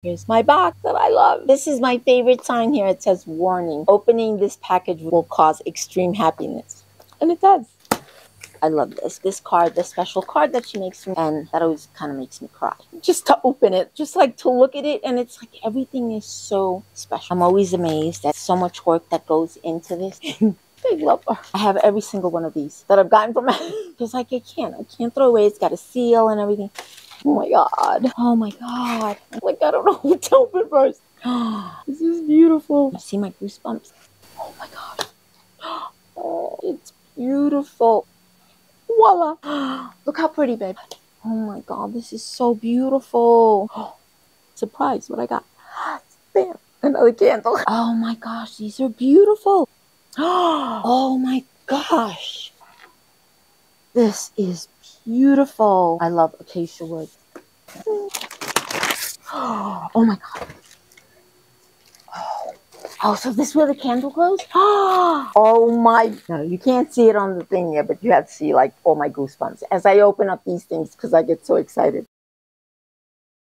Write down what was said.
Here's my box that I love. This is my favorite sign here. It says, warning, opening this package will cause extreme happiness. And it does. I love this. This card, the special card that she makes for me, and that always kind of makes me cry. Just to open it, just like to look at it, and it's like everything is so special. I'm always amazed at so much work that goes into this. I love her. I have every single one of these that I've gotten from her. Because like I can't throw away. It's got a seal and everything. Oh my god. Oh my god. Like I don't know what to open first. This is beautiful. You see my goosebumps? Oh my god. Oh, it's beautiful. Voila. Look how pretty, babe. Oh my god, this is so beautiful. Surprise, what I got. Bam. Another candle. Oh my gosh, these are beautiful. Oh my gosh. This is beautiful. I love acacia wood. Oh my god. Oh, so this is where the candle goes? Oh my, no, you can't see it on the thing yet, but you have to see like all my goosebumps as I open up these things because I get so excited.